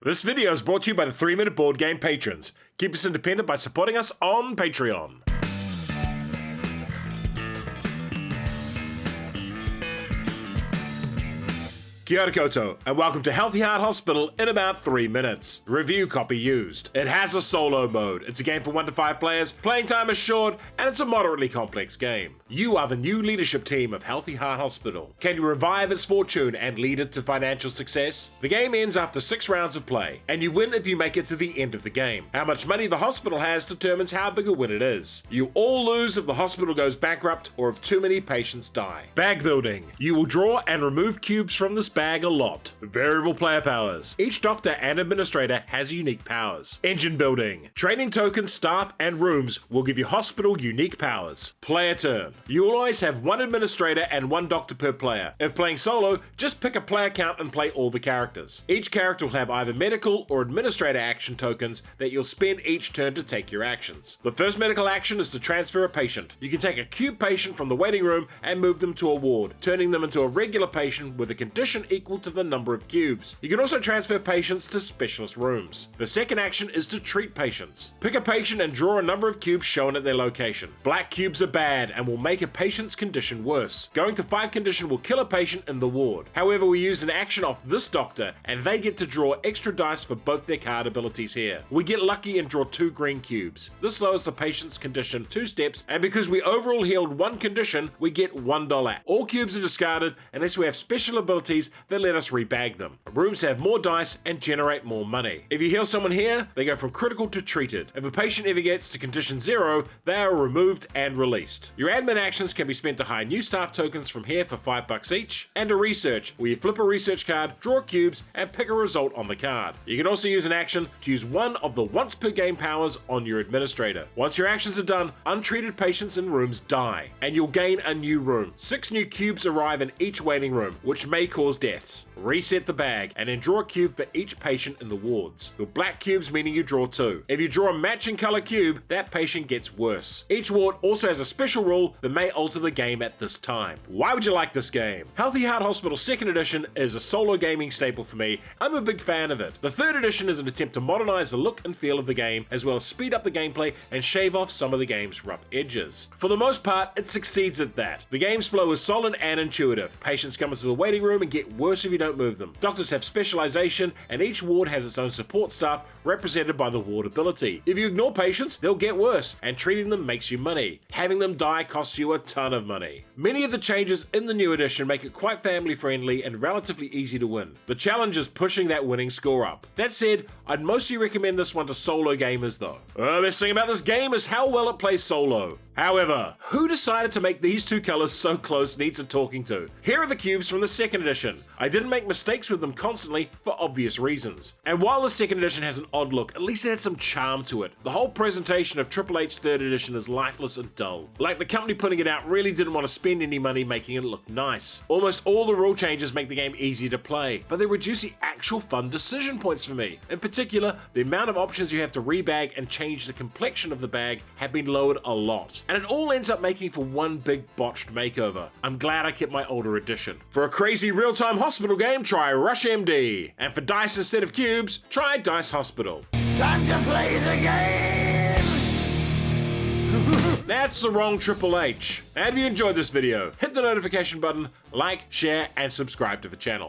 This video is brought to you by the 3-Minute Board Game patrons. Keep us independent by supporting us on Patreon. Kia ora koutou, and welcome to Healthy Heart Hospital in about 3 minutes. Review copy used. It has a solo mode. It's a game for 1 to 5 players, playing time is short, and it's a moderately complex game. You are the new leadership team of Healthy Heart Hospital. Can you revive its fortune and lead it to financial success? The game ends after 6 rounds of play, and you win if you make it to the end of the game. How much money the hospital has determines how big a win it is. You all lose if the hospital goes bankrupt or if too many patients die. Bag building. You will draw and remove cubes from this bag a lot. Variable player powers. Each doctor and administrator has unique powers. Engine building. Training tokens, staff, and rooms will give you hospital unique powers. Player turn. You will always have 1 administrator and 1 doctor per player. If playing solo, just pick a player count and play all the characters. Each character will have either medical or administrator action tokens that you'll spend each turn to take your actions. The first medical action is to transfer a patient. You can take a cube patient from the waiting room and move them to a ward, turning them into a regular patient with a condition equal to the number of cubes. You can also transfer patients to specialist rooms. The second action is to treat patients. Pick a patient and draw a number of cubes shown at their location. Black cubes are bad and will make a patient's condition worse. Going to 5 condition will kill a patient in the ward. However, we use an action off this doctor and they get to draw extra dice for both their card abilities here. We get lucky and draw 2 green cubes. This lowers the patient's condition 2 steps, and because we overall healed 1 condition, we get $1. All cubes are discarded unless we have special abilities that let us rebag them. Rooms have more dice and generate more money. If you heal someone here, they go from critical to treated. If a patient ever gets to condition 0, they are removed and released. Your admin actions can be spent to hire new staff tokens from here for $5 each, and a research, where you flip a research card, draw cubes, and pick a result on the card. You can also use an action to use 1 of the once per game powers on your administrator. Once your actions are done, untreated patients in rooms die, and you'll gain a new room. 6 new cubes arrive in each waiting room, which may cause deaths. Reset the bag, and then draw a cube for each patient in the wards. Your black cubes meaning you draw 2. If you draw a matching color cube, that patient gets worse. Each ward also has a special rule that may alter the game at this time. Why would you like this game? Healthy Heart Hospital 2nd edition is a solo gaming staple for me. I'm a big fan of it. The 3rd edition is an attempt to modernize the look and feel of the game, as well as speed up the gameplay and shave off some of the game's rough edges. For the most part, it succeeds at that. The game's flow is solid and intuitive. Patients come into the waiting room and get worse if you don't move them. Doctors have specialization, and each ward has its own support staff represented by the ward ability. If you ignore patients, they'll get worse, and treating them makes you money. Having them die costs you a ton of money. Many of the changes in the new edition make it quite family friendly and relatively easy to win. The challenge is pushing that winning score up. That said, I'd mostly recommend this one to solo gamers though. The best thing about this game is how well it plays solo. However, who decided to make these 2 colors so close needs a talking to. Here are the cubes from the 2nd edition. I didn't make mistakes with them constantly for obvious reasons. And while the 2nd edition has an odd look, at least it had some charm to it. The whole presentation of Triple H 3rd edition is lifeless and dull. Like the company putting it out really didn't want to spend any money making it look nice. Almost all the rule changes make the game easy to play, but they reduce the actual fun decision points for me. In particular, the amount of options you have to rebag and change the complexion of the bag have been lowered a lot. And it all ends up making for one big botched makeover. I'm glad I kept my older edition. For a crazy real-time hospital game, try Rush MD. And for dice instead of cubes, try Dice Hospital. Time to play the game! That's the wrong Triple H. And if you enjoyed this video, hit the notification button, like, share, and subscribe to the channel.